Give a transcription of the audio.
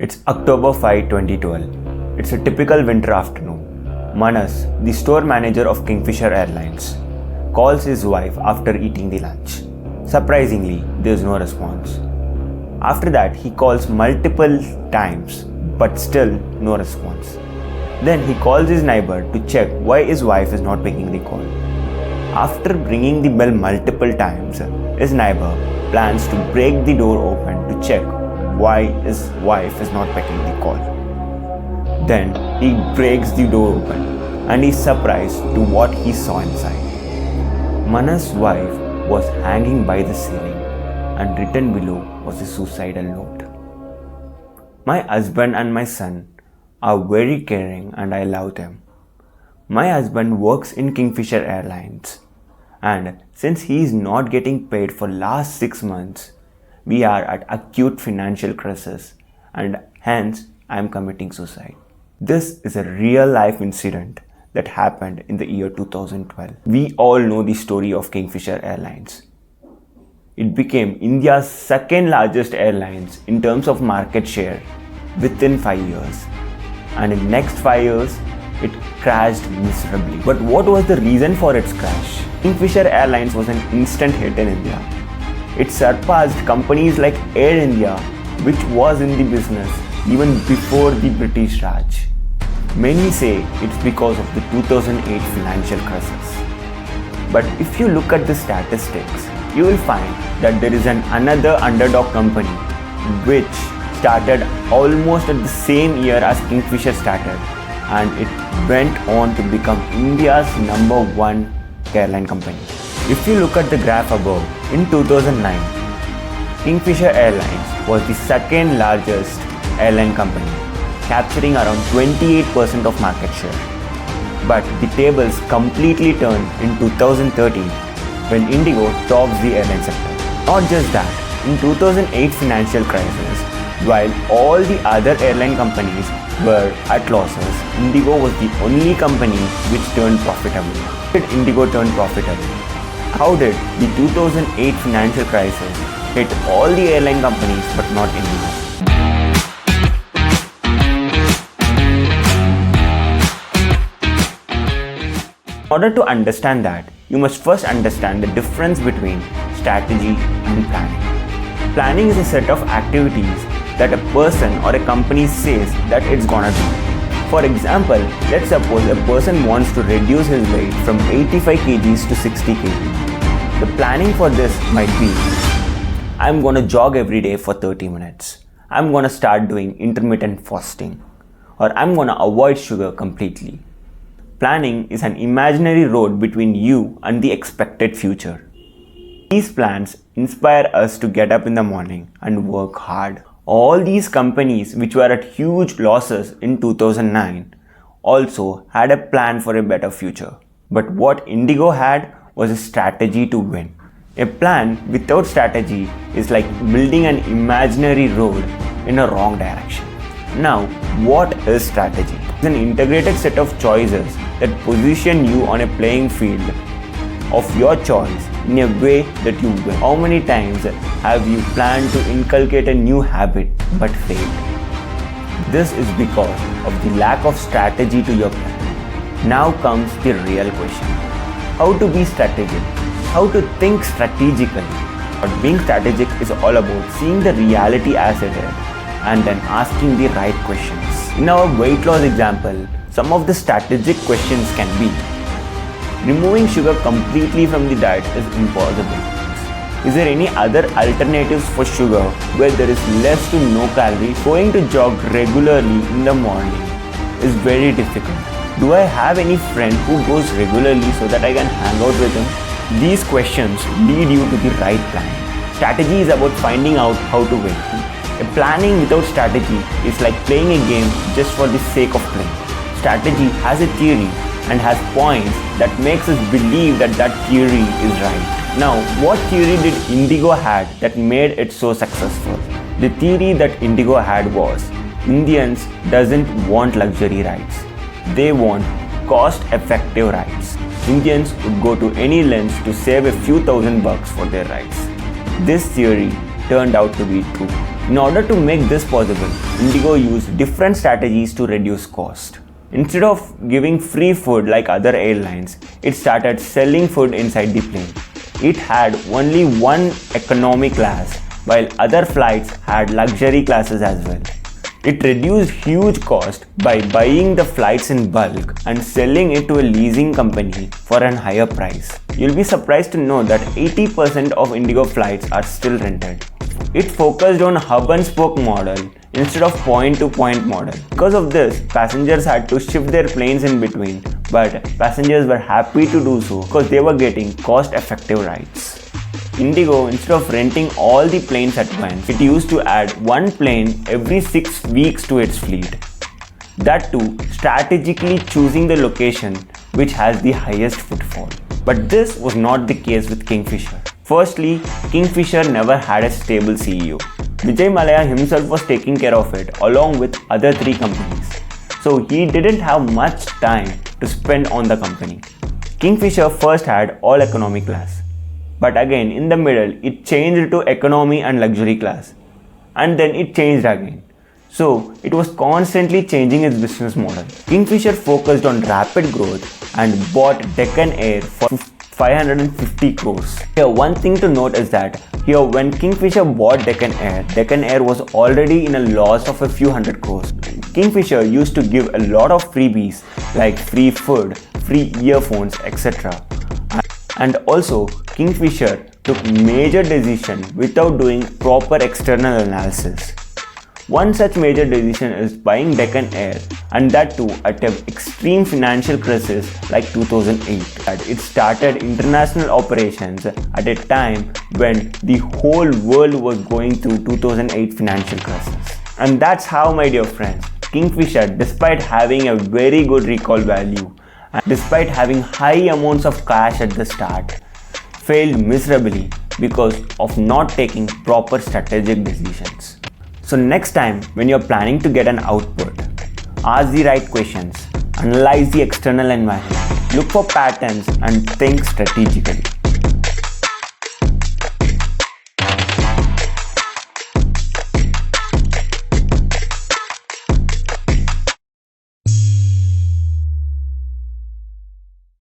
It's October 5, 2012. It's a typical winter afternoon. Manas, the store manager of Kingfisher Airlines, calls his wife after eating the lunch. Surprisingly, there's no response. After that, he calls multiple times, but still no response. Then he calls his neighbor to check why his wife is not picking the call. After ringing the bell multiple times, his neighbor plans to break the door open to check why his wife is not picking the call. Then he breaks the door open and is surprised to what he saw inside. Manas' wife was hanging by the ceiling and written below was a suicidal note. My husband and my son are very caring and I love them. My husband works in Kingfisher Airlines, and since he is not getting paid for last 6 months, we are at acute financial crisis and hence I am committing suicide. This is a real life incident that happened in the year 2012. We all know the story of Kingfisher Airlines. It became India's second largest airlines in terms of market share within 5 years. And in next 5 years, it crashed miserably. But what was the reason for its crash? Kingfisher Airlines was an instant hit in India. It surpassed companies like Air India, which was in the business even before the British Raj. Many say it's because of the 2008 financial crisis. But if you look at the statistics, you will find that there is another underdog company which started almost at the same year as Kingfisher started, and it went on to become India's #1 airline company. If you look at the graph above, in 2009, Kingfisher Airlines was the second largest airline company, capturing around 28% of market share. But the tables completely turned in 2013 when Indigo tops the airline sector. Not just that, in 2008 financial crisis, while all the other airline companies were at losses, Indigo was the only company which turned profitable. How did Indigo turn profitable? How did the 2008 financial crisis hit all the airline companies but not Indigo? In order to understand that, you must first understand the difference between strategy and planning. Planning is a set of activities that a person or a company says that it's gonna do. For example, let's suppose a person wants to reduce his weight from 85 kgs to 60 kg. The planning for this might be, I'm gonna jog every day for 30 minutes. I'm gonna start doing intermittent fasting. Or I'm gonna avoid sugar completely. Planning is an imaginary road between you and the expected future. These plans inspire us to get up in the morning and work hard. All these companies which were at huge losses in 2009 also had a plan for a better future. But what Indigo had was a strategy to win. A plan without strategy is like building an imaginary road in a wrong direction. Now, what is strategy? It's an integrated set of choices that position you on a playing field of your choice in a way that you win. How many times have you planned to inculcate a new habit but failed? This is because of the lack of strategy to your plan. Now comes the real question. How to be strategic? How to think strategically? But being strategic is all about seeing the reality as it is and then asking the right questions. In our weight loss example, some of the strategic questions can be: removing sugar completely from the diet is impossible. Is there any other alternatives for sugar where there is less to no calories? Going to jog regularly in the morning is very difficult. Do I have any friend who goes regularly so that I can hang out with him? These questions lead you to the right plan. Strategy is about finding out how to win. A planning without strategy is like playing a game just for the sake of playing. Strategy has a theory and has points that makes us believe that that theory is right. Now, what theory did Indigo had that made it so successful? The theory that Indigo had was, Indians doesn't want luxury rides. They want cost-effective rides. Indians would go to any lengths to save a few $1,000s for their rides. This theory turned out to be true. In order to make this possible, Indigo used different strategies to reduce cost. Instead of giving free food like other airlines, it started selling food inside the plane. It had only one economy class, while other flights had luxury classes as well. It reduced huge cost by buying the flights in bulk and selling it to a leasing company for a higher price. You'll be surprised to know that 80% of Indigo flights are still rented. It focused on hub and spoke model instead of point-to-point model. Because of this, passengers had to shift their planes in between, but passengers were happy to do so because they were getting cost-effective rides. Indigo, instead of renting all the planes at once, it used to add one plane every 6 weeks to its fleet. That too, strategically choosing the location which has the highest footfall. But this was not the case with Kingfisher. Firstly, Kingfisher never had a stable CEO. Vijay Mallya himself was taking care of it along with other 3 companies. So he didn't have much time to spend on the company. Kingfisher first had all economy class. But again, in the middle, it changed to economy and luxury class. And then it changed again. So it was constantly changing its business model. Kingfisher focused on rapid growth and bought Deccan Air for 550 crores. Here, one thing to note is that here when Kingfisher bought Deccan Air was already in a loss of a few hundred crores. Kingfisher used to give a lot of freebies like free food, free earphones, etc. And also, Kingfisher took major decisions without doing proper external analysis. One such major decision is buying Deccan Air, and that too at an extreme financial crisis like 2008. It started international operations at a time when the whole world was going through 2008 financial crisis. And that's how, my dear friends, Kingfisher, despite having a very good recall value, and despite having high amounts of cash at the start, failed miserably because of not taking proper strategic decisions. So next time when you're planning to get an output, ask the right questions, analyze the external environment, look for patterns and think strategically.